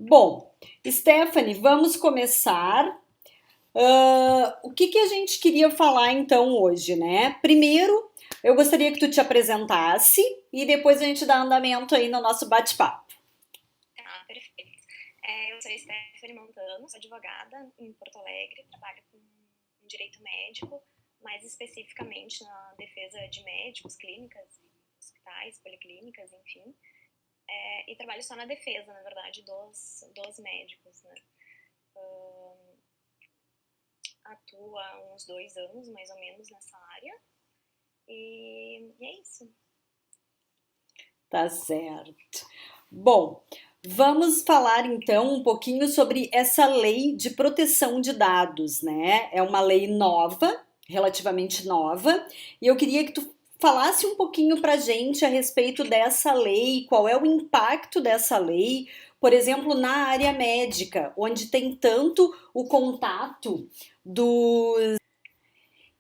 Bom, Stephanie, vamos começar. O que a gente queria falar então hoje, né? Primeiro, eu gostaria que tu te apresentasse e depois a gente dá andamento aí no nosso bate-papo. Tá, perfeito. Eu sou Stephanie Montano, sou advogada em Porto Alegre, trabalho com direito médico, mais especificamente na defesa de médicos, clínicas, hospitais, policlínicas, enfim. E trabalho só na defesa, na verdade, dos médicos, né? Atuo há uns 2 anos, mais ou menos, nessa área. E é isso. Tá certo. Bom, vamos falar então um pouquinho sobre essa lei de proteção de dados, né? É uma lei nova, relativamente nova, e eu queria que tu falasse um pouquinho pra gente a respeito dessa lei, qual é o impacto dessa lei, por exemplo, na área médica, onde tem tanto o contato do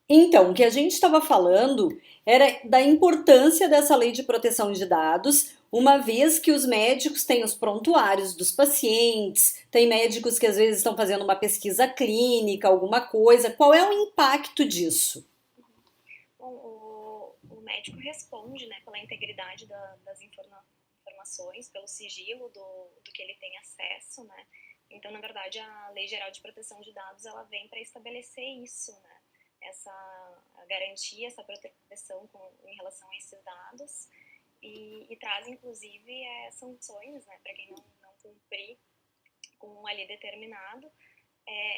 então, o que a gente estava falando era da importância dessa lei de proteção de dados, uma vez que os médicos têm os prontuários dos pacientes, tem médicos que às vezes estão fazendo uma pesquisa clínica, alguma coisa. Qual é o impacto disso? Bom, o médico responde, né, pela integridade das informações, pelo sigilo do que ele tem acesso, né? Então, na verdade, a Lei Geral de Proteção de Dados, ela vem para estabelecer isso, né? A garantia, essa proteção em relação a esses dados e traz, inclusive, sanções, né, para quem não cumprir com um ali determinado.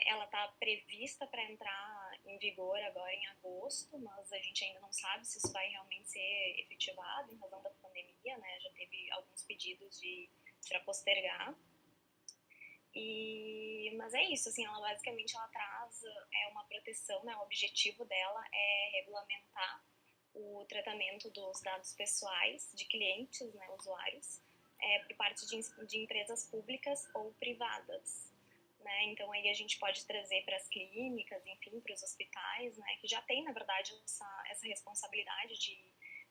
Ela está prevista para entrar em vigor agora em agosto, mas a gente ainda não sabe se isso vai realmente ser efetivado em razão da pandemia, né? Já teve alguns pedidos para postergar. Mas é isso, assim, ela basicamente ela traz uma proteção, né? O objetivo dela é regulamentar o tratamento dos dados pessoais de clientes, né, usuários, por parte de empresas públicas ou privadas. Né? Então, aí a gente pode trazer para as clínicas, enfim, para os hospitais, né, que já tem, na verdade, essa responsabilidade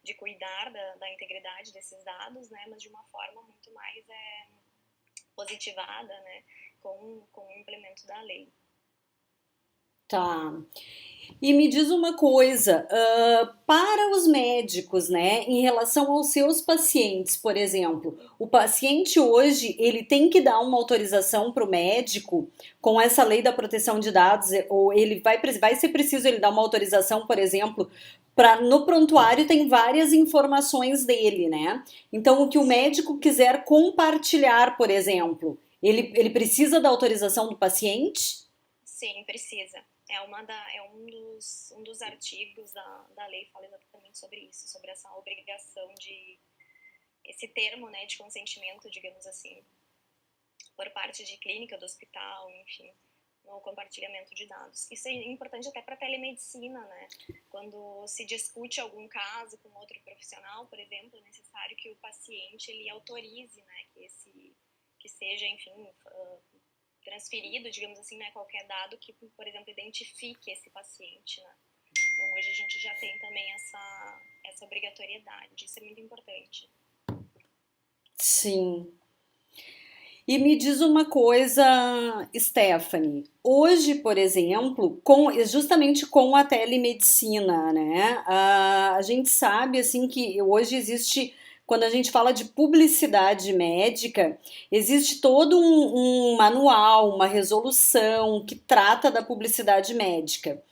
de cuidar da integridade desses dados, né, mas de uma forma muito mais positivada, né, com o implemento da lei. Tá. E me diz uma coisa, para os médicos, né, em relação aos seus pacientes, por exemplo, o paciente hoje ele tem que dar uma autorização para o médico com essa lei da proteção de dados, ou ele vai ser preciso ele dar uma autorização, por exemplo, para no prontuário tem várias informações dele, né? Então, o que o médico quiser compartilhar, por exemplo, ele precisa da autorização do paciente? Sim, precisa. Um dos artigos da lei fala exatamente sobre isso, sobre essa obrigação esse termo, né, de consentimento, digamos assim, por parte de clínica, do hospital, enfim, no compartilhamento de dados. Isso é importante até para a telemedicina, né? Quando se discute algum caso com outro profissional, por exemplo, é necessário que o paciente ele autorize, né, que seja, enfim, transferido, digamos assim, né, qualquer dado que, por exemplo, identifique esse paciente, né? Então, hoje a gente já tem também essa obrigatoriedade, isso é muito importante. Sim. E me diz uma coisa, Stephanie. Hoje, por exemplo, justamente com a telemedicina, né? A gente sabe assim que hoje existe, quando a gente fala de publicidade médica, existe todo um manual, uma resolução que trata da publicidade médica.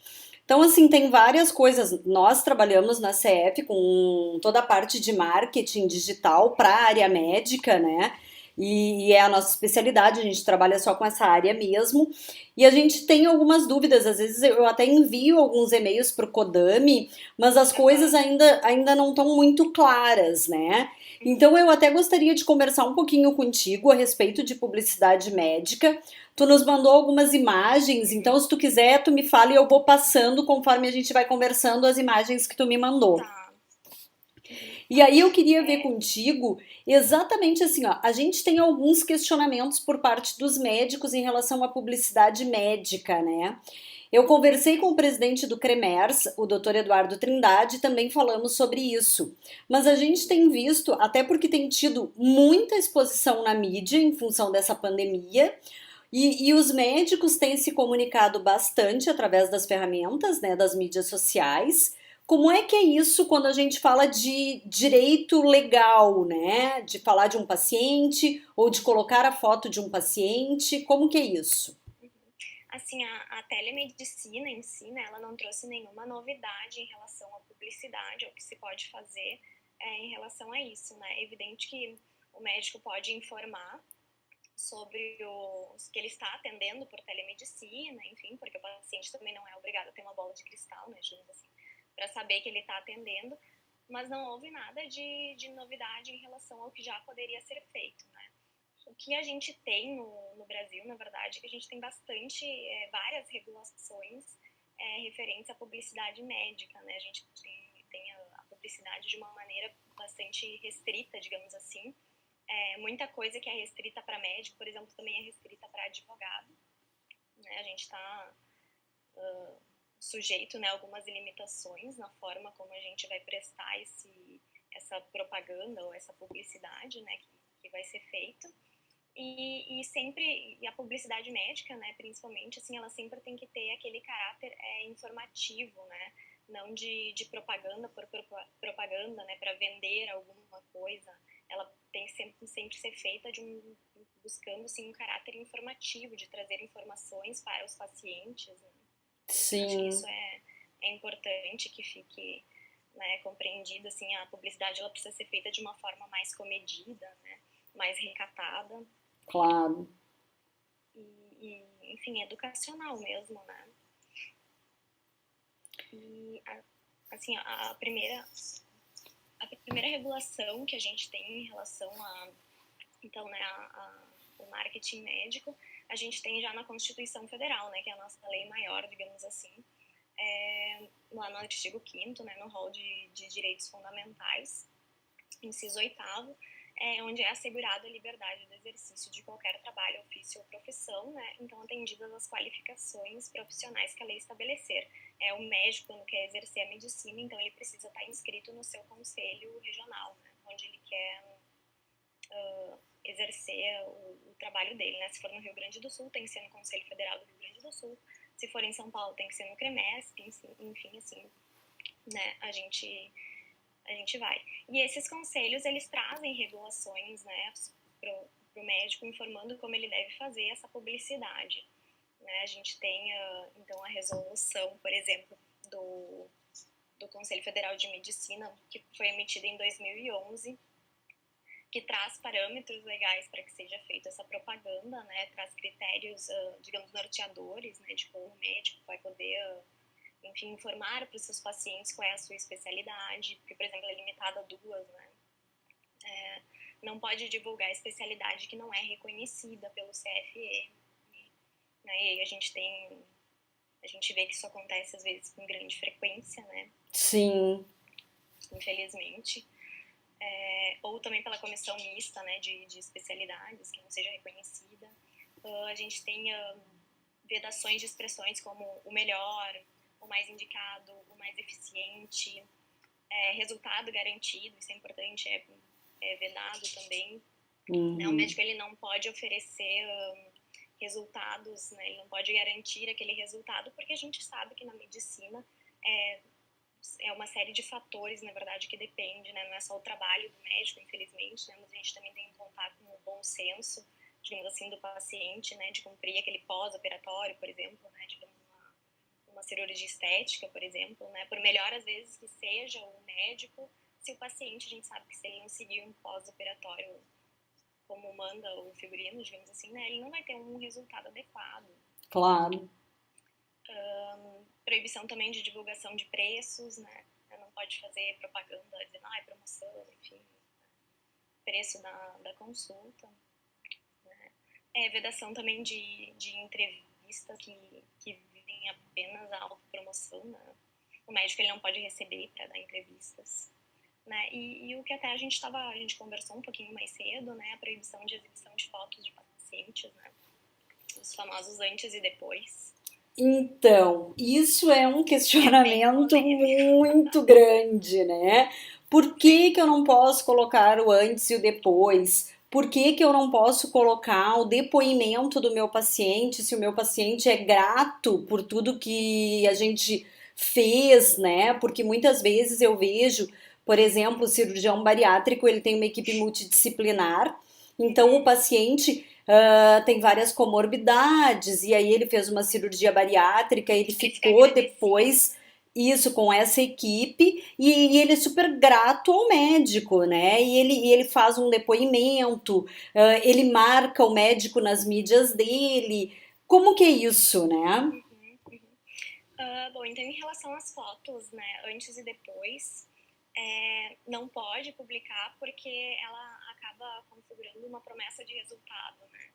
Então, assim, tem várias coisas. Nós trabalhamos na CF com toda a parte de marketing digital para a área médica, né? E é a nossa especialidade, a gente trabalha só com essa área mesmo. E a gente tem algumas dúvidas, às vezes eu até envio alguns e-mails para o Codami, mas as coisas ainda não estão muito claras, né? Então eu até gostaria de conversar um pouquinho contigo a respeito de publicidade médica. Tu nos mandou algumas imagens, então se tu quiser, tu me fala e eu vou passando conforme a gente vai conversando as imagens que tu me mandou. Tá. E aí eu queria ver contigo exatamente assim, ó, a gente tem alguns questionamentos por parte dos médicos em relação à publicidade médica, né? Eu conversei com o presidente do CREMERS, o Dr. Eduardo Trindade, e também falamos sobre isso. Mas a gente tem visto, até porque tem tido muita exposição na mídia em função dessa pandemia, e os médicos têm se comunicado bastante através das ferramentas, né, das mídias sociais. Como é que é isso quando a gente fala de direito legal, né? De falar de um paciente ou de colocar a foto de um paciente? Como que é isso? Assim, a telemedicina em si, né, ela não trouxe nenhuma novidade em relação à publicidade, ao que se pode fazer em relação a isso, né? É evidente que o médico pode informar sobre os que ele está atendendo por telemedicina, enfim, porque o paciente também não é obrigado a ter uma bola de cristal, né, digamos assim, para saber que ele está atendendo, mas não houve nada de novidade em relação ao que já poderia ser feito, né? O que a gente tem no Brasil, na verdade, é que a gente tem bastante, várias regulações referentes à publicidade médica, né? A gente tem a publicidade de uma maneira bastante restrita, digamos assim. Muita coisa que é restrita para médico, por exemplo, também é restrita para advogado, né? A gente está sujeito, né, a algumas limitações na forma como a gente vai prestar essa propaganda ou essa publicidade, né, que vai ser feita. E sempre, e a publicidade médica, né, principalmente, assim, ela sempre tem que ter aquele caráter informativo, né, não de propaganda por propaganda, né, para vender alguma coisa. Ela tem que sempre ser feita buscando, assim, um caráter informativo, de trazer informações para os pacientes, né? Acho que Sim, isso é importante que fique, né, compreendido, assim, a publicidade ela precisa ser feita de uma forma mais comedida, né, mais recatada claro. enfim, educacional mesmo, né? E, assim, a primeira regulação que a gente tem em relação então, né, o marketing médico, a gente tem já na Constituição Federal, né, que é a nossa lei maior, digamos assim, lá no artigo 5º, né, no rol de direitos fundamentais, inciso 8º, onde é assegurada a liberdade do exercício de qualquer trabalho, ofício ou profissão, né, então atendidas as qualificações profissionais que a lei estabelecer. O médico, quando quer exercer a medicina, então ele precisa estar inscrito no seu conselho regional, né, onde ele quer exercer o trabalho dele, né? Se for no Rio Grande do Sul, tem que ser no Conselho Federal do Rio Grande do Sul. Se for em São Paulo, tem que ser no CREMESP, enfim, assim, né? A gente vai. E esses conselhos, eles trazem regulações, né, pro médico, informando como ele deve fazer essa publicidade, né? A gente tem, então, a resolução, por exemplo, do Conselho Federal de Medicina, que foi emitida em 2011, que traz parâmetros legais para que seja feita essa propaganda, né? Traz critérios, digamos, norteadores, né? De como o médico vai poder, enfim, informar para os seus pacientes qual é a sua especialidade, porque, por exemplo, é limitada a 2, né? Não pode divulgar especialidade que não é reconhecida pelo CFE, né? E aí a gente vê que isso acontece às vezes com grande frequência, né? Sim, Infelizmente. Ou também pela comissão mista, né, de especialidades, que não seja reconhecida. A gente tem vedações de expressões como o melhor, o mais indicado, o mais eficiente, resultado garantido, isso é importante, é vedado também. Né? O uhum, médico ele não pode oferecer resultados, né? Ele não pode garantir aquele resultado, porque a gente sabe que na medicina é uma série de fatores, na verdade, que depende, né? Não é só o trabalho do médico, infelizmente, né? Mas a gente também tem que contar com o bom senso, digamos assim, do paciente, né? De cumprir aquele pós-operatório, por exemplo, né? Digamos, uma cirurgia estética, por exemplo, né? Por melhor, às vezes, que seja o médico, se o paciente, a gente sabe que se ele não seguir um pós-operatório como manda o figurino, digamos assim, né? Ele não vai ter um resultado adequado. claro. Proibição também de divulgação de preços, né? Não pode fazer propaganda dizendo, promoção, enfim, preço da consulta. Né? Vedação também de entrevista que vivem apenas a autopromoção, né? O médico ele não pode receber para dar entrevistas. Né? E o que até a gente conversou um pouquinho mais cedo, né? A proibição de exibição de fotos de pacientes, né? Os famosos antes e depois. Então, isso é um É bem questionamento polêmico. muito grande, né? Por que Sim. que eu não posso colocar o antes e o depois? Por que que eu não posso colocar o depoimento do meu paciente, se o meu paciente é grato por tudo que a gente fez, né? Porque muitas vezes eu vejo, por exemplo, o cirurgião bariátrico, ele tem uma equipe multidisciplinar, então o Uhum. paciente tem várias comorbidades, e aí ele fez uma cirurgia bariátrica, ele Ele fica ficou agradecido. depois isso com essa equipe e ele é super grato ao médico, né? E ele faz um depoimento, ele marca o médico nas mídias dele. Como que é isso, né? Uhum, uhum. Bom, então em relação às fotos, né, antes e depois, não pode publicar porque ela acaba configurando uma promessa de resultado, né?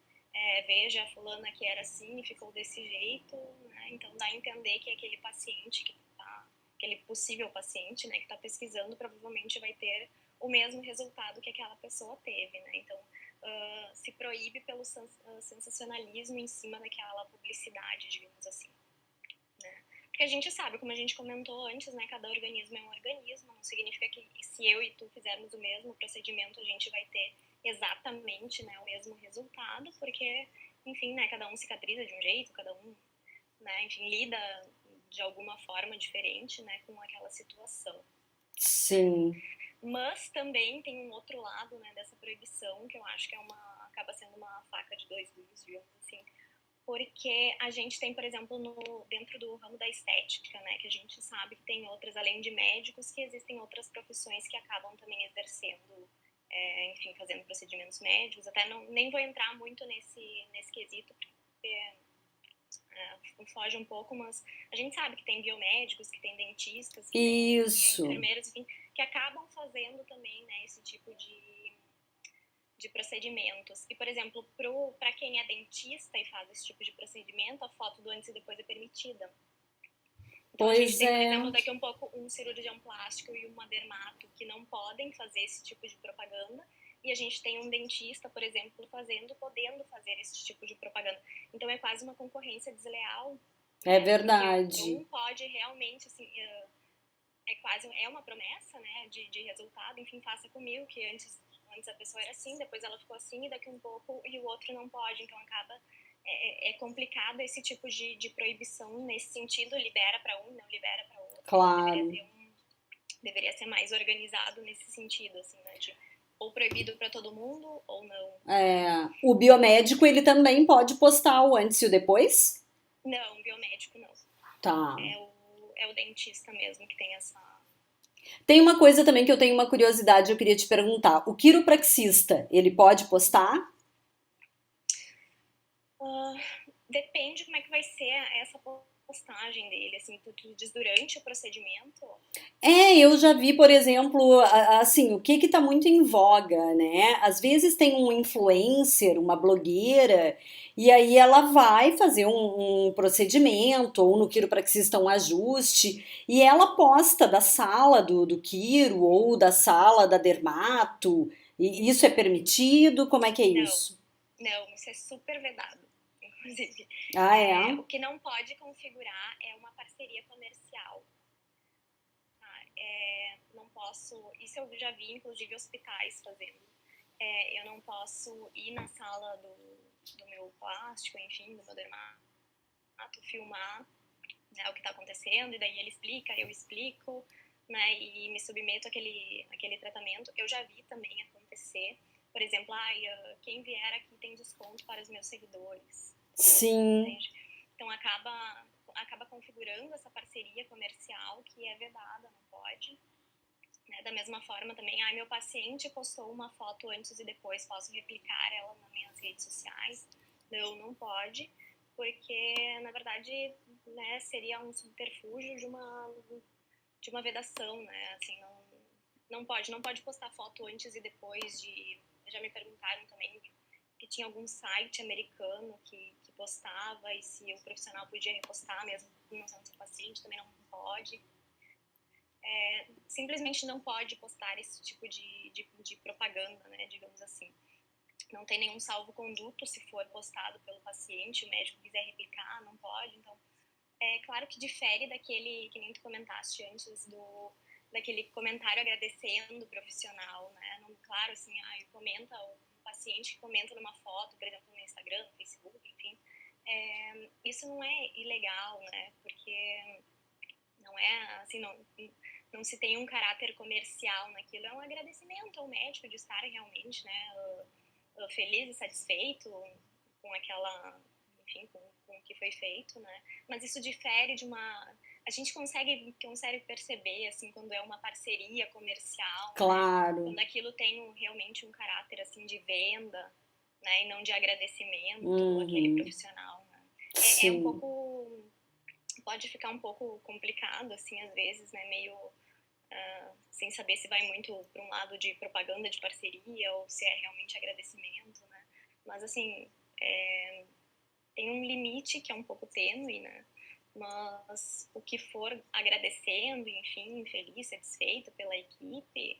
Veja, a fulana que era assim e ficou desse jeito, né? Então dá a entender que aquele paciente que tá, aquele possível paciente, né, que está pesquisando, provavelmente vai ter o mesmo resultado que aquela pessoa teve, né? Então se proíbe pelo sensacionalismo em cima daquela publicidade, digamos assim, né? Porque a gente sabe, como a gente comentou antes, né, cada organismo é um organismo, não significa que se eu e tu fizermos o mesmo procedimento, a gente vai ter exatamente, né, o mesmo resultado, porque, enfim, né, cada um cicatriza de um jeito, cada um, né, enfim, lida de alguma forma diferente, né, com aquela situação, né? Sim. Mas também tem um outro lado, né, dessa proibição, que eu acho que acaba sendo uma faca de dois gumes, digamos assim, porque a gente tem, por exemplo, dentro do ramo da estética, né, que a gente sabe que tem outras, além de médicos, que existem outras profissões que acabam também exercendo, enfim, fazendo procedimentos médicos. Até não, nem vou entrar muito nesse quesito, porque foge um pouco, mas a gente sabe que tem biomédicos, que tem dentistas, que tem Isso. enfermeiros, enfim, que acabam fazendo também, né, esse tipo de procedimentos. E, por exemplo, para quem é dentista e faz esse tipo de procedimento, a foto do antes e depois é permitida. Então, a gente Pois tem, por é. exemplo, daqui a um pouco um cirurgião plástico e uma dermato que não podem fazer esse tipo de propaganda. E a gente tem um dentista, por exemplo, podendo fazer esse tipo de propaganda. Então, é quase uma concorrência desleal, É né? Porque verdade. um pode realmente, assim, é uma promessa, né, de resultado, enfim, faça comigo, que antes a pessoa era assim, depois ela ficou assim, e daqui um pouco, e o outro não pode, então acaba, é complicado esse tipo de proibição nesse sentido, libera para um, não libera para outro, enfim, Claro. deveria ser mais organizado nesse sentido, assim, né, de ou proibido para todo mundo, ou não. O biomédico, ele também pode postar o antes e o depois? Não, biomédico não. Tá. É o dentista mesmo que tem essa. Tem uma coisa também que eu tenho uma curiosidade, eu queria te perguntar. O quiropraxista, ele pode postar? Ah, depende como é que vai ser essa postagem dele, assim, tu diz durante o procedimento? Eu já vi, por exemplo, assim, o que que tá muito em voga, né? Às vezes tem um influencer, uma blogueira, e aí ela vai fazer um procedimento, ou no quiropraxista um ajuste, e ela posta da sala do quiro, ou da sala da dermato, e isso é permitido? Como é que é Não, isso? não, isso é super vedado, inclusive. Ah, é? O que não pode configurar é uma parceria comercial. Tá? Não posso, isso eu já vi, inclusive, hospitais fazendo. Eu não posso ir na sala do meu plástico, enfim, do meu dermato, filmar, né, o que está acontecendo, e daí ele explica, eu explico, né, e me submeto àquele tratamento. Eu já vi também acontecer, por exemplo, quem vier aqui tem desconto para os meus seguidores, Sim. entende? Então acaba configurando essa parceria comercial que é vedada, não pode. Né? Da mesma forma também, meu paciente postou uma foto antes e depois, posso replicar ela nas minhas redes sociais? Não, não pode, porque na verdade, né, seria um subterfúgio de uma vedação, né? Assim, não pode postar foto antes e depois de. Já me perguntaram também que tinha algum site americano que postava e se o profissional podia repostar mesmo não sendo seu paciente, também não pode. Simplesmente não pode postar esse tipo de propaganda, né, digamos assim. Não tem nenhum salvo-conduto se for postado pelo paciente, o médico quiser replicar, não pode. Então, É claro que difere daquele, que nem tu comentaste antes, daquele comentário agradecendo o profissional, né? Não, claro, assim, comenta, o paciente que comenta numa foto, por exemplo, no Instagram, no Facebook, enfim, isso não é ilegal, né? Porque não é, assim, não se tem um caráter comercial naquilo, é um agradecimento ao médico de estar realmente, né, feliz e satisfeito com aquela, enfim, com o que foi feito, né? Mas isso difere de uma... A gente consegue perceber, assim, quando é uma parceria comercial, né? Claro. Quando aquilo tem realmente um caráter, assim, de venda, né? E não de agradecimento àquele Uhum. profissional, né? É um Sim. pouco... Pode ficar um pouco complicado, assim, às vezes, né? Meio... sem saber se vai muito para um lado de propaganda de parceria ou se é realmente agradecimento, né? Mas, assim, tem um limite que é um pouco tênue, né? Mas o que for agradecendo, enfim, feliz, satisfeito pela equipe,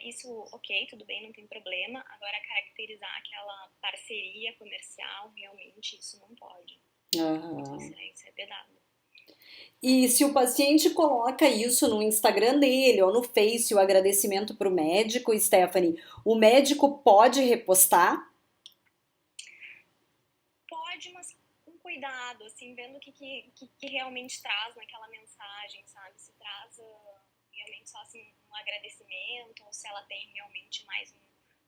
isso, ok, tudo bem, não tem problema. Agora, caracterizar aquela parceria comercial, realmente, isso não pode. Aham. Isso é vedado. E se o paciente coloca isso no Instagram dele ou no Face, o agradecimento para o médico, Stephanie, o médico pode repostar? Pode, mas com cuidado, assim, vendo o que realmente traz naquela mensagem, sabe? Se traz realmente só assim, um agradecimento, ou se ela tem realmente mais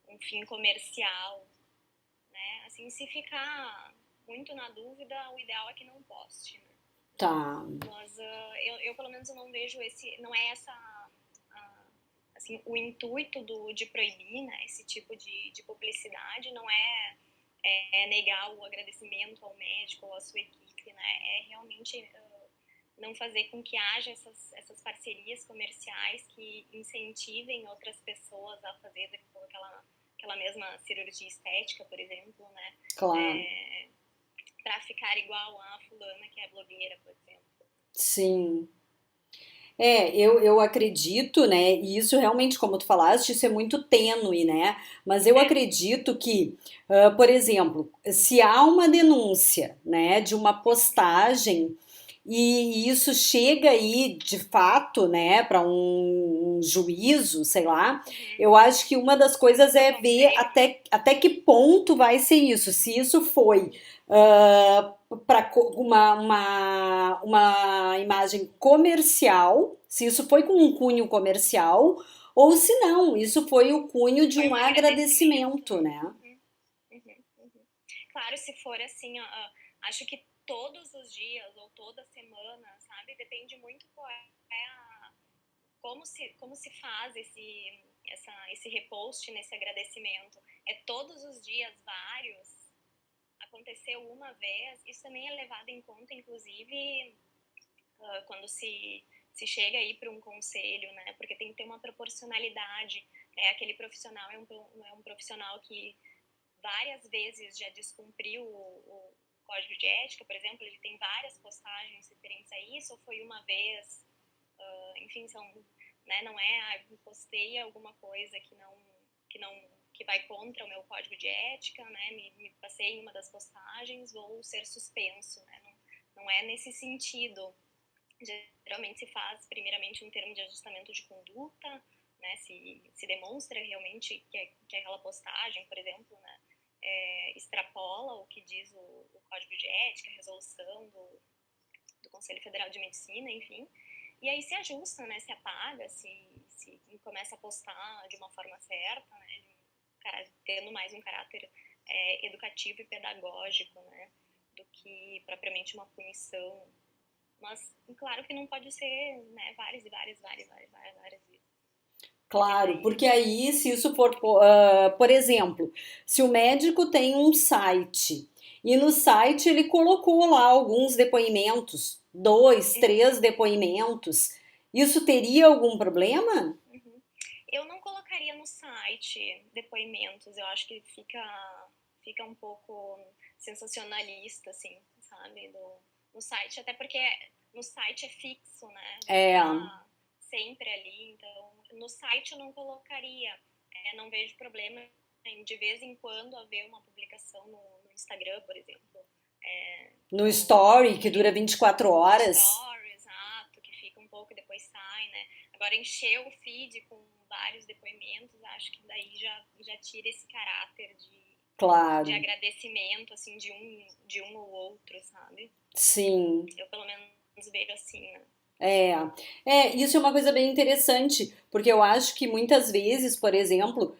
um fim comercial, né? Assim, se ficar muito na dúvida, o ideal é que não poste, né? Tá. Mas eu pelo menos eu não vejo não é essa, assim, o intuito de proibir, né, esse tipo de publicidade não é negar o agradecimento ao médico ou à sua equipe, né, é realmente não fazer com que haja essas parcerias comerciais que incentivem outras pessoas a fazer aquela mesma cirurgia estética, por exemplo, né, Claro. para ficar igual a fulana que é blogueira, por exemplo. Sim. Eu acredito, né? E isso realmente, como tu falaste, isso é muito tênue, né? Mas eu É. acredito que, por exemplo, se há uma denúncia, né, de uma postagem e isso chega aí de fato, né, para um juízo, sei lá, Uhum. eu acho que uma das coisas Pro é ver conselho, né? até que ponto vai ser isso. Se isso foi para uma imagem comercial, se isso foi com um cunho comercial, ou se não, isso foi o cunho de Foi um um agradecimento, agradecimento, né? né? Uhum. Claro, se for assim, acho que todos os dias ou toda semana, sabe? Depende muito qual é como se faz esse repost nesse agradecimento. É todos os dias vários? Aconteceu uma vez? Isso também é levado em conta, inclusive, quando se chega aí para um conselho, né? Porque tem que ter uma proporcionalidade. Né? Aquele profissional é um profissional que várias vezes já descumpriu o código de ética, por exemplo, ele tem várias postagens referentes a isso, ou foi uma vez, enfim, né, não é, postei alguma coisa que vai contra o meu código de ética, né, me passei em uma das postagens, vou ser suspenso, né, não é nesse sentido. Geralmente se faz primeiramente um termo de ajustamento de conduta, né, se demonstra realmente que aquela postagem, por exemplo, né, extrapola o que diz o Código de Ética, a resolução do Conselho Federal de Medicina, enfim, e aí se ajusta, né, se apaga, se começa a postar de uma forma certa, né, tendo mais um caráter educativo e pedagógico, né, do que propriamente uma punição. Mas, claro que não pode ser, né, várias e várias vezes. Claro, porque aí, se isso for, por exemplo, se o médico tem um site e no site ele colocou lá alguns depoimentos, dois, Uhum, três depoimentos, isso teria algum problema? uhum. Eu não colocaria no site depoimentos, eu acho que fica um pouco sensacionalista, assim, sabe, no site, até porque no site é fixo, né, vai É, ficar sempre ali, então no site eu não colocaria, não vejo problema em de vez em quando haver uma publicação no Instagram, por exemplo, No no, story, que dura 24 no horas. story, exato, que fica um pouco e depois sai, né? Agora, encher o feed com vários depoimentos, acho que daí já tira esse caráter de Claro, agradecimento, assim, de um ou outro, sabe? sim. Eu, pelo menos, vejo assim, né? É, isso é uma coisa bem interessante, porque eu acho que muitas vezes, por exemplo,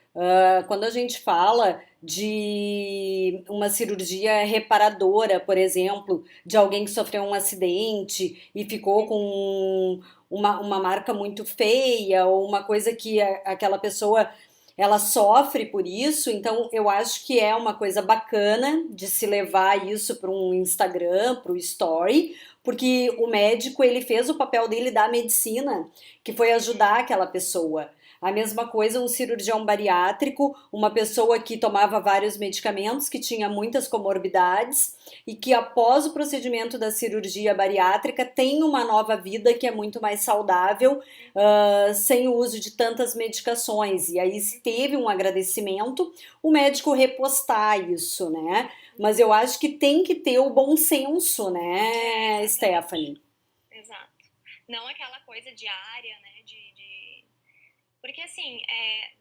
quando a gente fala de uma cirurgia reparadora, por exemplo, de alguém que sofreu um acidente e ficou com uma marca muito feia, ou uma coisa que aquela pessoa ela sofre por isso, então eu acho que é uma coisa bacana de se levar isso para um Instagram, para o Story, porque o médico ele fez o papel dele da medicina, que foi ajudar aquela pessoa. A mesma coisa um cirurgião bariátrico, uma pessoa que tomava vários medicamentos, que tinha muitas comorbidades e que após o procedimento da cirurgia bariátrica tem uma nova vida que é muito mais saudável, sem o uso de tantas medicações. E aí se teve um agradecimento, o médico repostar isso, né? Mas eu acho que tem que ter o bom senso, né, Exatamente. Stephanie? Exato. Não aquela coisa diária, né? Porque, assim,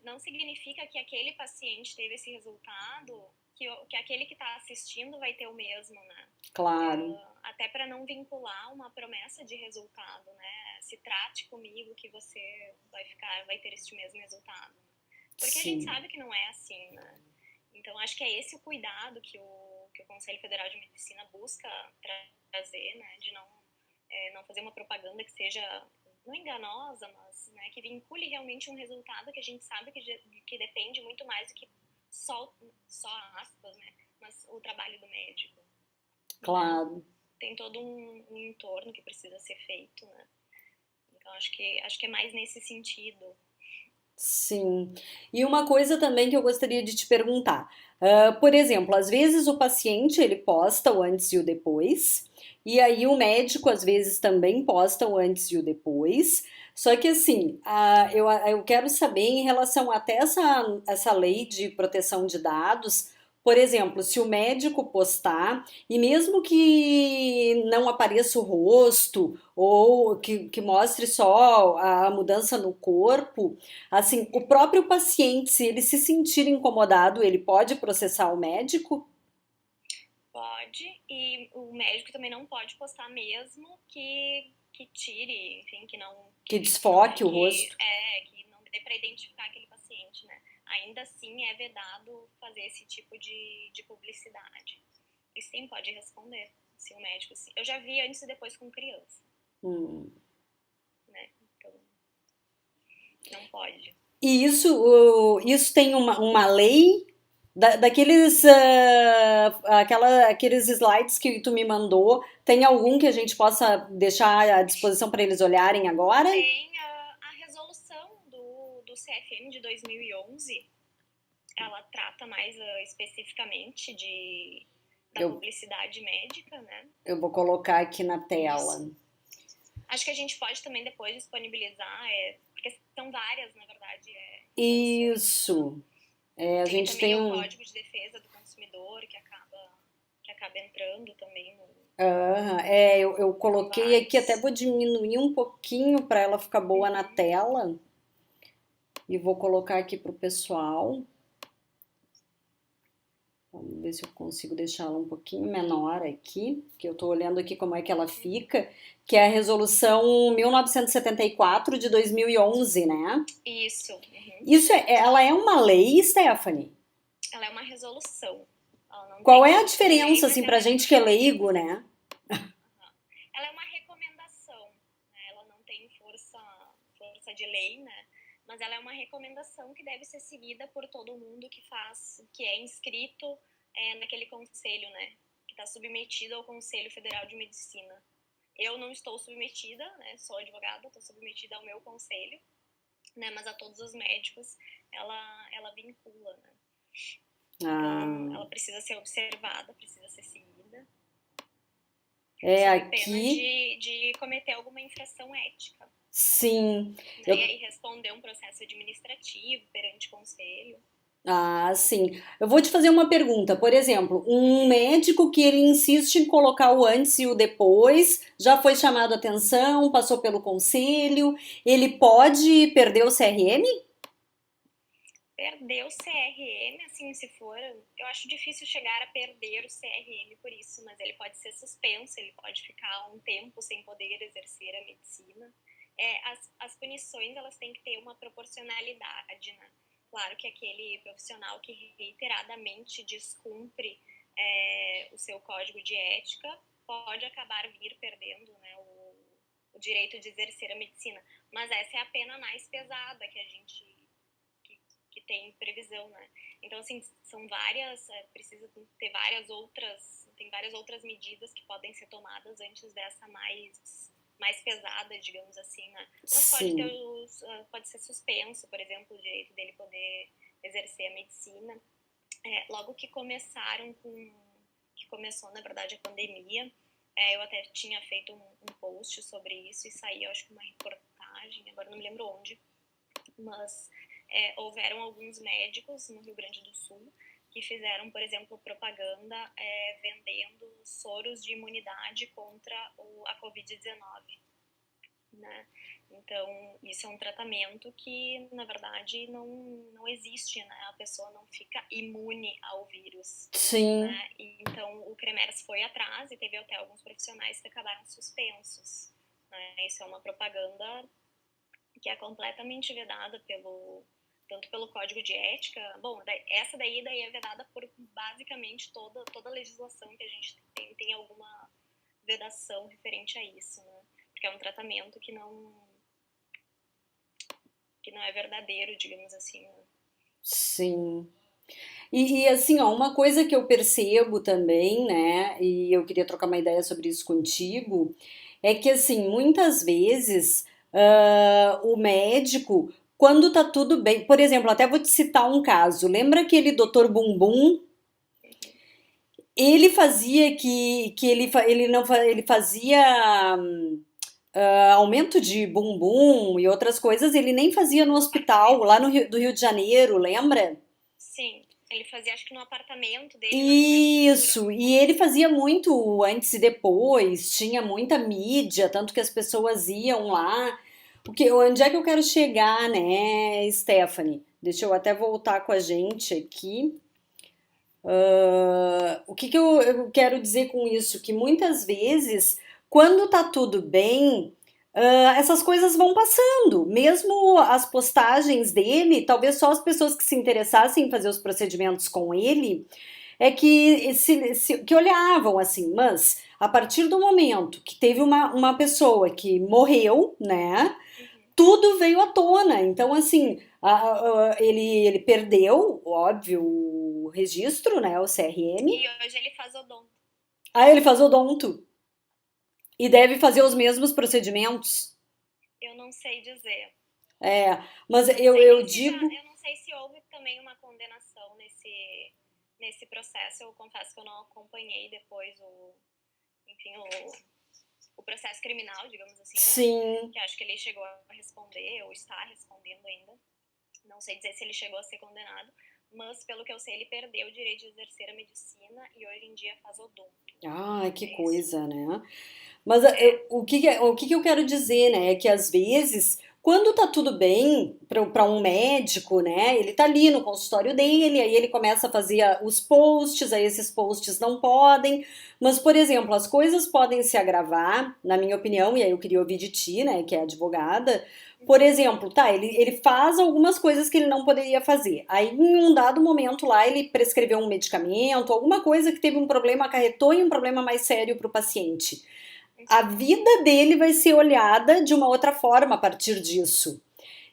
não significa que aquele paciente teve esse resultado, que aquele que está assistindo vai ter o mesmo, né? Claro, Até para não vincular uma promessa de resultado, né? Se trate comigo que você vai ter este mesmo resultado. Porque a gente sim. sabe que não é assim, né? Então, acho que é esse o cuidado que o Conselho Federal de Medicina busca trazer, né? De não fazer uma propaganda que seja não enganosa, mas né, que vincule realmente um resultado que a gente sabe que depende muito mais do que só aspas, né? Mas o trabalho do médico, né? Claro. Tem todo um entorno que precisa ser feito, né? Então acho que é mais nesse sentido. Sim. E uma coisa também que eu gostaria de te perguntar. Por exemplo, às vezes o paciente ele posta o antes e o depois, e aí o médico às vezes também posta o antes e o depois. Só que assim, eu quero saber em relação até essa lei de proteção de dados, por exemplo, se o médico postar, e mesmo que não apareça o rosto, ou que mostre só a mudança no corpo. Assim, o próprio paciente, se ele se sentir incomodado, ele pode processar o médico Pode, e o médico também não pode postar mesmo que tire, enfim, que desfoque o rosto. que não dê para identificar aquele paciente, né? Ainda assim é vedado fazer esse tipo de publicidade. E sim, pode responder, se o médico sim. Eu já vi antes e depois com criança, Hum. né? Então, não pode. E isso tem uma lei daqueles, aqueles slides que tu me mandou. Tem algum que a gente possa deixar à disposição para eles olharem agora? Tem a resolução do CFM de 2011, ela trata mais especificamente da Eu, publicidade médica, né? eu vou colocar aqui na tela. Isso. Acho que a gente pode também depois disponibilizar, porque são várias, na verdade, resoluções. Né? Isso. A Tem gente também tem o um. Código de Defesa do Consumidor, que acaba entrando também Eu são coloquei aqui, até vários. vou diminuir um pouquinho para ela ficar boa na Uhum. tela. E vou colocar aqui para o pessoal. Vamos ver se eu consigo deixá-la um pouquinho menor aqui, que eu estou olhando aqui como é que ela fica, que é a resolução 1974 de 2011, né? Isso. Uhum. Ela é uma lei, Stephanie? Ela é uma resolução. Ela não Qual tem é a força de lei, diferença, mas assim, pra ela é uma gente que é leigo, resolução. né? Uhum. Ela é uma recomendação, né? Ela não tem força de lei, né? Mas ela é uma recomendação que deve ser seguida por todo mundo que é inscrito naquele conselho, né? Que está submetido ao Conselho Federal de Medicina. Eu não estou submetida, né? Sou advogada, estou submetida ao meu conselho, né? Mas a todos os médicos ela vincula, né? Então, Ah, ela precisa ser observada, precisa ser seguida, sob pena aqui, de cometer alguma infração ética. sim. Né? E Eu aí responder um processo administrativo perante o conselho. Ah, sim. Eu vou te fazer uma pergunta. Por exemplo, um médico que ele insiste em colocar o antes e o depois, já foi chamado a atenção, passou pelo conselho, ele pode perder o CRM? Perder o CRM, assim, se for, eu acho difícil chegar a perder o CRM por isso, mas ele pode ser suspenso, ele pode ficar um tempo sem poder exercer a medicina. As punições, elas têm que ter uma proporcionalidade, né? Claro que aquele profissional que reiteradamente descumpre o seu código de ética pode acabar vir perdendo, né, o direito de exercer a medicina. Mas essa é a pena mais pesada que a gente que tem previsão, né? Então, assim, são várias, precisa ter tem várias outras medidas que podem ser tomadas antes dessa mais pesada, digamos assim, né? Mas Sim. pode ser suspenso, por exemplo, o direito dele poder exercer a medicina. Logo que começou, na verdade, a pandemia, eu até tinha feito um post sobre isso e saiu, acho que uma reportagem, agora não me lembro onde, mas houveram alguns médicos no Rio Grande do Sul que fizeram, por exemplo, propaganda vendendo soros de imunidade contra a Covid-19, né? Então, isso é um tratamento que, na verdade, não existe, né? A pessoa não fica imune ao vírus, Sim. né? E, então, o CREMERS foi atrás e teve até alguns profissionais que acabaram suspensos, né? Isso é uma propaganda que é completamente vedada tanto pelo Código de Ética. Bom, essa daí é vedada por basicamente toda a legislação que a gente tem alguma vedação referente a isso, né? Porque é um tratamento que não é verdadeiro, digamos assim, né? Sim. E assim, ó, uma coisa que eu percebo também, né, e eu queria trocar uma ideia sobre isso contigo, é que assim, muitas vezes o médico, quando tá tudo bem, por exemplo, até vou te citar um caso. Lembra aquele doutor Bumbum? Uhum. Ele fazia que ele não ele fazia aumento de bumbum e outras coisas, ele nem fazia no No hospital, lá apartamento. do Rio de Janeiro, lembra? Sim, ele fazia acho que no apartamento dele, na cobertura. Isso, e ele fazia muito antes e depois, tinha muita mídia, tanto que as pessoas iam lá. Onde é que eu quero chegar, né, Stephanie? Deixa eu até voltar com a gente aqui. O que que eu quero dizer com isso? Que muitas vezes, quando tá tudo bem, essas coisas vão passando. Mesmo as postagens dele, talvez só as pessoas que se interessassem em fazer os procedimentos com ele é que, que olhavam assim, mas a partir do momento que teve uma pessoa que morreu, né, Uhum. tudo veio à tona. Então, assim, ele perdeu, óbvio, o registro, né, o CRM. E hoje ele faz odonto. Aí ele faz odonto e deve fazer os mesmos procedimentos. Eu não sei dizer. É, mas Não sei eu nem se já. digo, Eu não sei se houve também uma condenação nesse processo. Eu confesso que eu não acompanhei depois enfim, o processo criminal, digamos assim, né? sim. Que acho que ele chegou a responder, ou está respondendo ainda. Não sei dizer se ele chegou a ser condenado, mas pelo que eu sei, ele perdeu o direito de exercer a medicina e hoje em dia faz odonto. Ai, que É isso. coisa, né? Mas É. o que que eu quero dizer, né? É que às vezes, quando tá tudo bem para um médico, né? Ele tá ali no consultório dele, aí ele começa a fazer os posts, aí esses posts não podem. Mas, por exemplo, as coisas podem se agravar, na minha opinião, e aí eu queria ouvir de ti, né? Que é advogada. Por Uhum. exemplo, tá, ele faz algumas coisas que ele não poderia fazer. Aí, em um dado momento lá, ele prescreveu um medicamento, alguma coisa que teve um problema, acarretou em um problema mais sério para o paciente. A Uhum. vida dele vai ser olhada de uma outra forma a partir disso.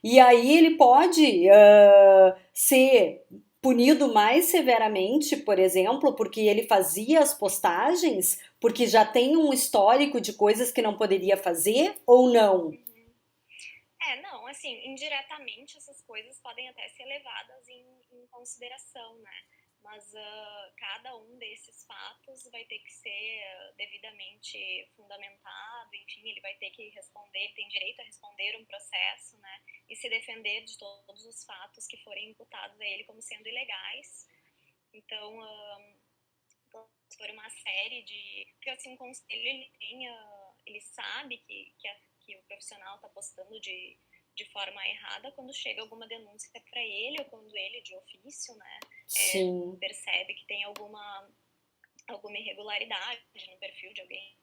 E aí ele pode ser punido mais severamente, por exemplo, porque ele fazia as postagens, porque já tem um histórico de coisas que não poderia fazer ou não. Uhum. Não, assim, indiretamente essas coisas podem até ser levadas em consideração, né? mas cada um desses fatos vai ter que ser devidamente fundamentado, enfim, ele vai ter que responder, ele tem direito a responder um processo, né, e se defender de todos os fatos que forem imputados a ele como sendo ilegais. Então, for uma série de... Porque, assim, o conselho, ele sabe que o profissional está postando de forma errada quando chega alguma denúncia para ele, ou quando ele, de ofício, né, percebe que tem alguma irregularidade no perfil de alguém.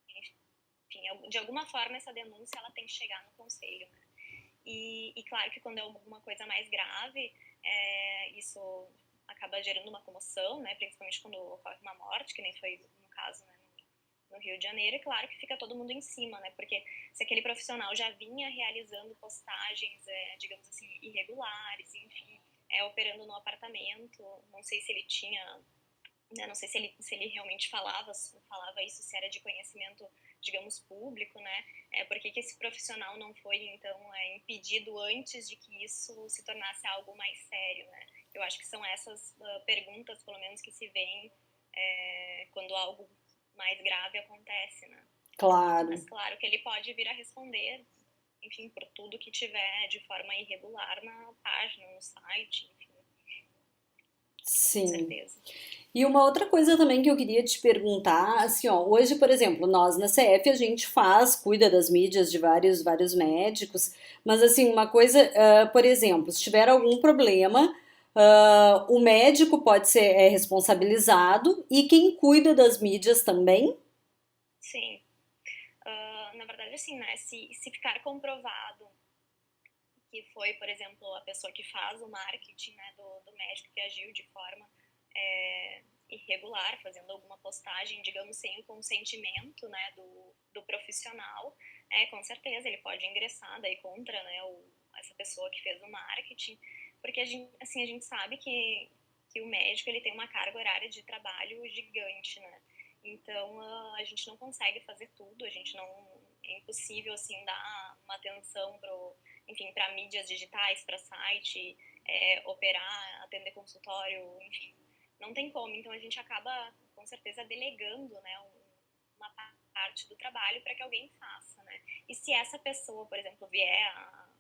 Enfim, de alguma forma, essa denúncia ela tem que chegar no conselho, né? E claro que quando é alguma coisa mais grave, isso acaba gerando uma comoção, né? Principalmente quando ocorre uma morte, que nem foi no caso, né, no Rio de Janeiro, e claro que fica todo mundo em cima, né? Porque se aquele profissional já vinha realizando postagens, digamos assim, irregulares, enfim, operando no apartamento, não sei se ele tinha, né, não sei se ele realmente falava isso, se era de conhecimento, digamos, público, né? Por que esse profissional não foi, então, impedido antes de que isso se tornasse algo mais sério, né? Eu acho que são essas perguntas, pelo menos, que se vêm quando algo mais grave acontece, né? Claro. Mas claro que ele pode vir a responder, enfim, por tudo que tiver de forma irregular na página, no site, enfim. Sim. Com certeza. E uma outra coisa também que eu queria te perguntar, assim, ó, hoje, por exemplo, nós na CF a gente cuida das mídias de vários médicos, mas assim, uma coisa, por exemplo, se tiver algum problema, o médico pode ser responsabilizado e quem cuida das mídias também? Sim. Na verdade, assim, né, se ficar comprovado que foi, por exemplo, a pessoa que faz o marketing, né, do médico que agiu de forma irregular, fazendo alguma postagem, digamos, sem o consentimento, né, do profissional, com certeza ele pode ingressar daí contra, né, essa pessoa que fez o marketing, porque a gente sabe que o médico ele tem uma carga horária de trabalho gigante, né? Então a gente não consegue fazer tudo, a gente não é impossível assim dar uma atenção para mídias digitais, para site, operar, atender consultório, enfim, não tem como. Então a gente acaba com certeza delegando, né, uma parte do trabalho para que alguém faça, né? E se essa pessoa, por exemplo, vier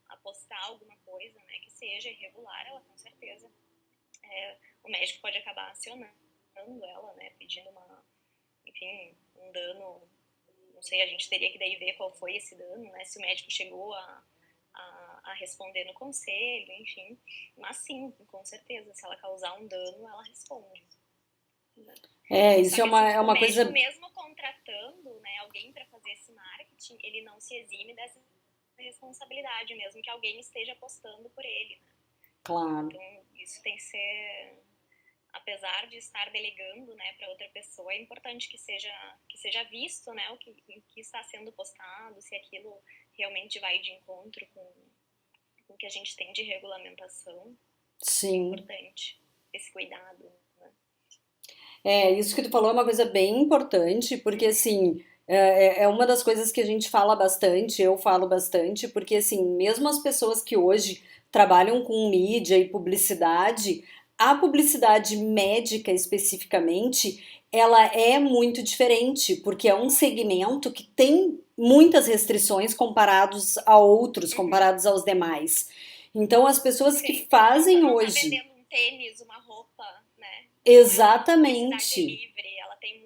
a postar alguma coisa, né, que seja irregular, ela com certeza o médico pode acabar acionando ela, né, pedindo um dano, não sei, a gente teria que daí ver qual foi esse dano, né, se o médico chegou a responder no conselho, enfim, mas sim, com certeza, se ela causar um dano, ela responde. Isso Só que assim, é o uma médico coisa. mesmo contratando, né, alguém para fazer esse marketing, ele não se exime dessa responsabilidade, mesmo que alguém esteja apostando por ele, né? Claro. Então isso tem que ser, apesar de estar delegando, né, para outra pessoa, é importante que seja visto, né, o que está sendo postado, se aquilo realmente vai de encontro com o que a gente tem de regulamentação. Sim. É importante esse cuidado, né? Isso que tu falou é uma coisa bem importante, porque assim, é uma das coisas que a gente fala bastante, eu falo bastante, porque assim, mesmo as pessoas que hoje trabalham com mídia e publicidade, a publicidade médica especificamente, ela é muito diferente, porque é um segmento que tem muitas restrições comparados a outros, comparados aos demais. Então, as pessoas que fazem não tá hoje. vendendo um tênis, uma roupa, né? Exatamente. Não é uma publicidade livre, ela tem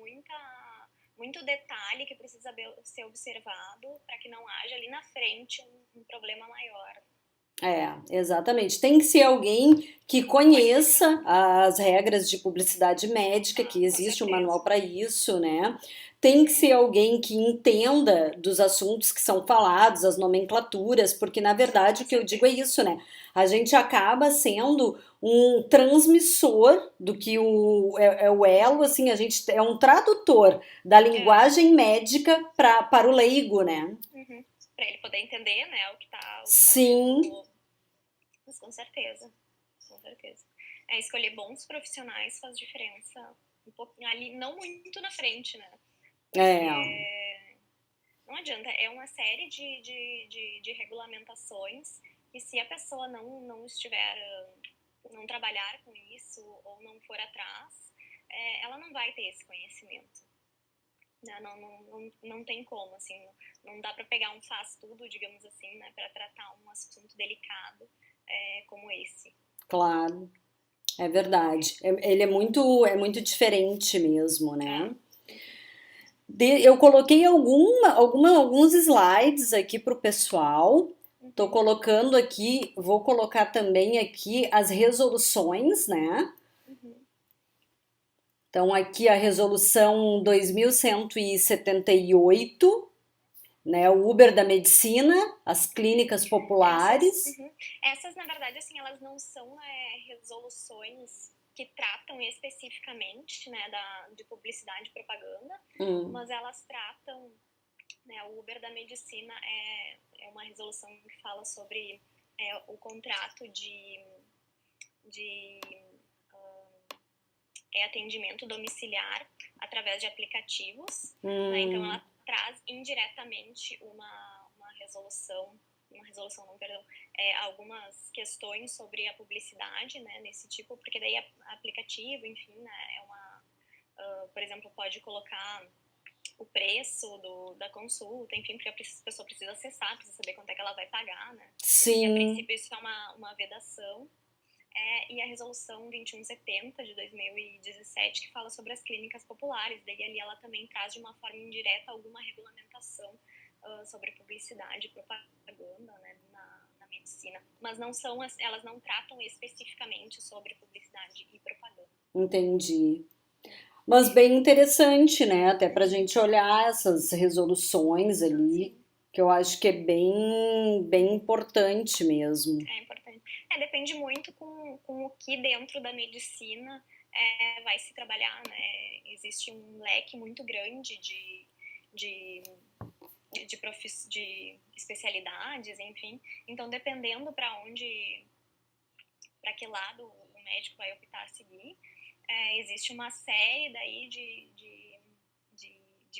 muito detalhe que precisa ser observado para que não haja ali na frente um problema maior. Exatamente. Tem que ser alguém que conheça as regras de publicidade médica, que existe um manual para isso, né? Tem que ser alguém que entenda dos assuntos que são falados, as nomenclaturas, porque na verdade o que eu digo é isso, né? A gente acaba sendo um transmissor do que é o elo, assim, a gente é um tradutor da linguagem médica para o leigo, né? Para ele poder entender, né, o que tá Sim. sendo... Mas com certeza, com certeza. Escolher bons profissionais faz diferença um pouquinho ali, não muito na frente, né? Porque não adianta, é uma série de regulamentações e se a pessoa não estiver não trabalhar com isso ou não for atrás, ela não vai ter esse conhecimento. Não tem como, assim, não dá para pegar um faz-tudo, digamos assim, né, para tratar um assunto delicado como esse. Claro, é verdade. Ele é muito diferente mesmo, né? Eu coloquei alguns slides aqui para o pessoal. Tô colocando aqui, vou colocar também aqui as resoluções, né? Então, aqui a resolução 2178, né? O Uber da medicina, as clínicas populares. Essas, na verdade, assim, elas não são resoluções que tratam especificamente, né, de publicidade e propaganda, mas elas tratam, né, o Uber da medicina é uma resolução que fala sobre o contrato de atendimento domiciliar através de aplicativos, né? Então ela traz indiretamente uma resolução não, perdão, algumas questões sobre a publicidade, né, nesse tipo, porque daí aplicativo, enfim, né, por exemplo, pode colocar o preço da consulta, enfim, porque a pessoa precisa acessar, precisa saber quanto é que ela vai pagar, né? Sim. E a princípio isso é uma vedação. E a resolução 2170 de 2017, que fala sobre as clínicas populares. Daí ali ela também traz de uma forma indireta alguma regulamentação sobre publicidade e propaganda, né, na medicina. Mas elas não tratam especificamente sobre publicidade e propaganda. Entendi. Mas bem interessante, né? Até pra gente olhar essas resoluções ali, que eu acho que é bem importante mesmo. É importante. Depende muito com o que dentro da medicina vai se trabalhar, né? Existe um leque muito grande de especialidades, enfim. Então, dependendo para que lado o médico vai optar a seguir, existe uma série daí de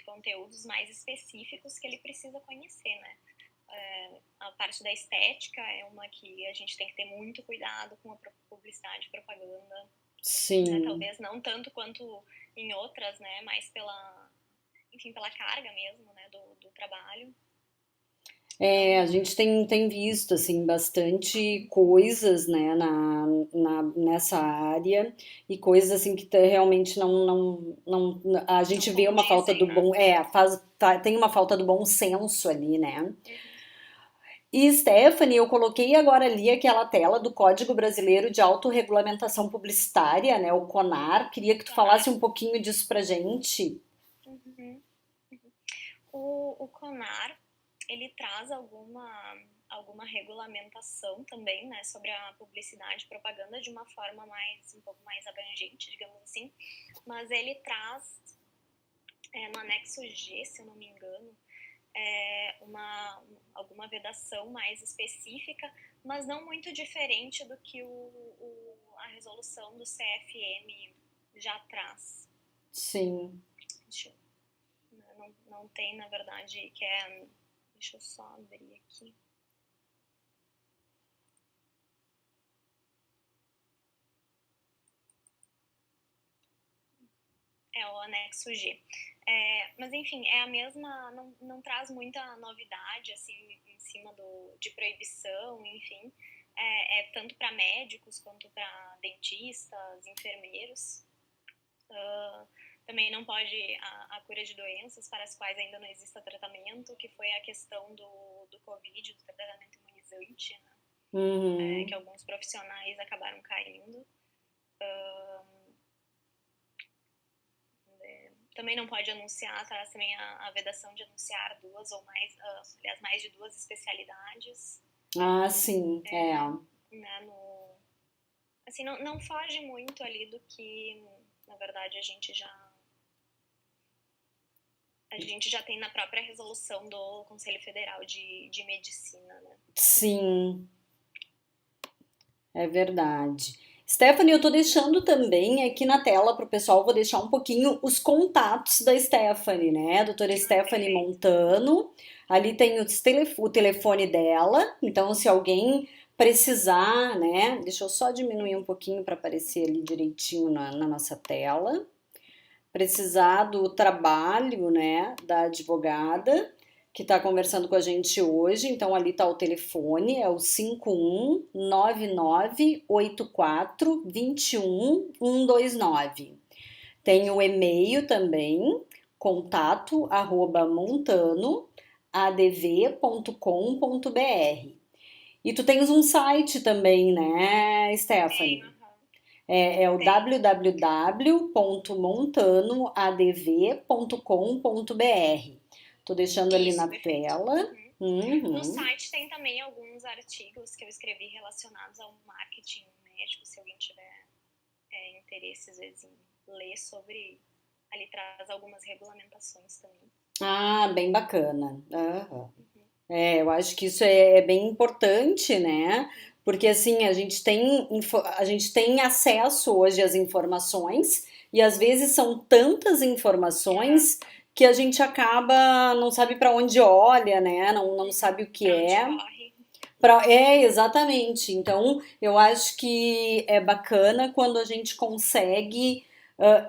conteúdos mais específicos que ele precisa conhecer, né? A parte da estética é uma que a gente tem que ter muito cuidado com a publicidade e propaganda. Sim. Né? Talvez não tanto quanto em outras, né? Mas pela carga mesmo, né? do trabalho. A gente tem visto, assim, bastante coisas, né, nessa área e coisas, assim, que realmente a gente vê uma falta do bom, tem uma falta do bom senso ali, né? E, Stephanie, eu coloquei agora ali aquela tela do Código Brasileiro de Autorregulamentação Publicitária, né, o CONAR. Queria que tu falasse um pouquinho disso pra gente. O CONAR, ele traz alguma regulamentação também, né, sobre a publicidade e propaganda de uma forma um pouco mais abrangente, digamos assim, mas ele traz no anexo G, se eu não me engano, alguma vedação mais específica, mas não muito diferente do que a resolução do CFM já traz. Sim. Não tem, na verdade, deixa eu só abrir aqui. É o anexo G. Mas, enfim, é a mesma, não traz muita novidade, assim, em cima de proibição, enfim. Tanto para médicos quanto para dentistas, enfermeiros. Também não pode a cura de doenças para as quais ainda não exista tratamento, que foi a questão do Covid, do tratamento imunizante, né? Que alguns profissionais acabaram caindo. Também não pode anunciar, traz também a vedação de anunciar duas ou mais, aliás, mais de duas especialidades. Ah, sim, Né, assim, não foge muito ali do que, na verdade, a gente já tem na própria resolução do Conselho Federal de Medicina, né? Sim, é verdade. Stephanie, eu tô deixando também aqui na tela para o pessoal, vou deixar um pouquinho os contatos da Stephanie, né? A doutora Stephanie Montano. Ali tem o telefone dela, então se alguém precisar, né? Deixa eu só diminuir um pouquinho para aparecer ali direitinho na nossa tela. Precisar do trabalho, né, da advogada que está conversando com a gente hoje. Então, ali está o telefone, é o 519984 21129. Tem o e-mail também, contato@montanoadv.com.br. E tu tens um site também, né, Tenho, Stephanie? aham. É o Tenho. www.montanoadv.com.br. Tô deixando ali na Isso, perfeito. tela. Uhum. No Uhum. site tem também alguns artigos que eu escrevi relacionados ao marketing médico, se alguém tiver interesse, às vezes, em ler sobre. Ali traz algumas regulamentações também. Ah, bem bacana. Aham. Uhum. Eu acho que isso é bem importante, né? Uhum. Porque assim, a gente tem acesso hoje às informações e às vezes são tantas informações Exato. que a gente acaba, não sabe para onde olha, né? Não Uhum. sabe o que Pra onde é. corre. Exatamente. Então, eu acho que é bacana quando a gente consegue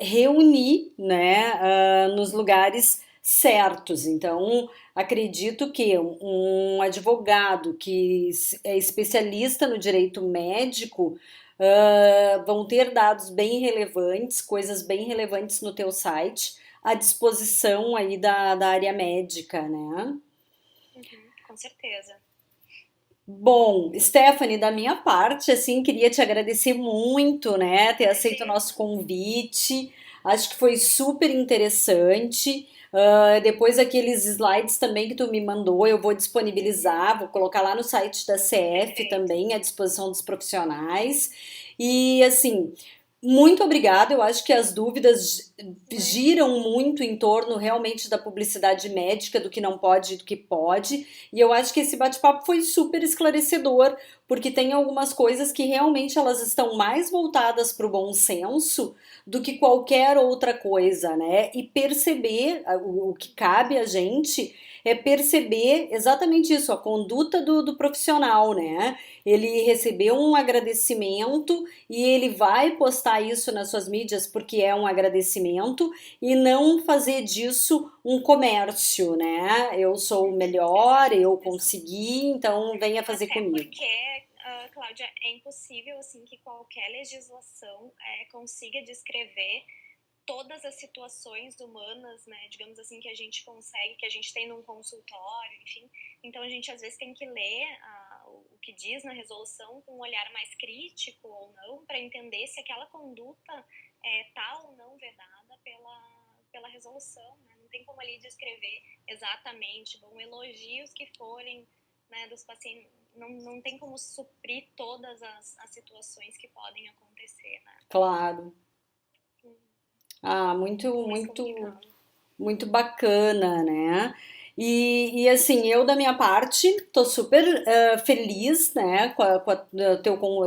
reunir, né, nos lugares certos. Então, acredito que um advogado que é especialista no direito médico vão ter dados bem relevantes, coisas bem relevantes no teu site, à disposição aí da área médica, né? Uhum. Com certeza. Bom, Stephanie, da minha parte, assim, queria te agradecer muito, né, ter aceito o Imagina. nosso convite. Acho que foi super interessante. Depois aqueles slides também que tu me mandou, eu vou Uhum. disponibilizar, vou colocar lá no site da CF Perfeito. também, à disposição dos profissionais. E assim, muito obrigada. Eu acho que as dúvidas Imagina. giram muito em torno realmente da publicidade médica, do que não pode e do que pode. E eu acho que esse bate-papo foi super esclarecedor, porque tem algumas coisas que realmente elas estão mais voltadas para o bom senso do que qualquer outra coisa, né? E perceber o que cabe a gente é perceber exatamente isso, a conduta do profissional, né? Ele recebeu um agradecimento e ele vai postar isso nas suas mídias porque é um agradecimento e não fazer disso um comércio, né? Eu sou o Uhum. melhor, Exato, eu exato. consegui, então venha fazer Até comigo. porque, Cláudia, é impossível assim que qualquer legislação consiga descrever todas as situações humanas, né, digamos assim, que a gente consegue, que a gente tem num consultório, enfim. Então a gente às vezes tem que ler o que diz na resolução com um olhar mais crítico ou não, para entender se aquela conduta tá ou não vedada pela resolução, né? Não tem como ali descrever exatamente, bom, elogios que forem, né, dos pacientes, não tem como suprir todas as situações que podem acontecer, né? Claro. Ah, muito, Fica mais muito, complicado. muito bacana, né? Assim, eu da minha parte tô super feliz, né,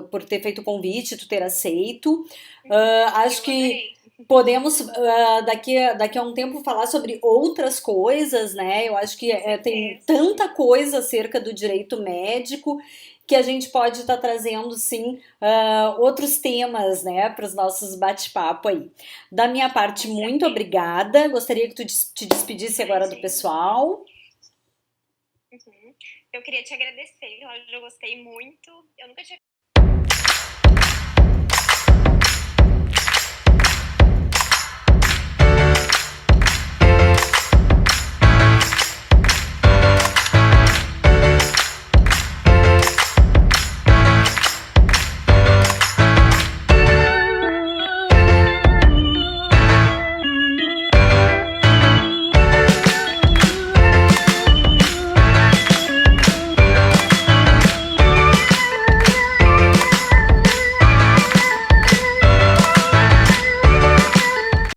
por ter feito o convite, tu ter aceito. Uhum. Acho Eu que adorei. podemos daqui a um tempo falar sobre outras coisas, né? Eu acho que Com tem certeza. tanta coisa acerca do direito médico que a gente pode estar trazendo, sim, outros temas, né, para os nossos bate-papo aí. Da minha parte, Com muito certeza. obrigada. Gostaria que tu te despedisse agora do Imagina. pessoal. Uhum. Eu queria te agradecer, Cláudia. Eu gostei muito. Eu nunca tinha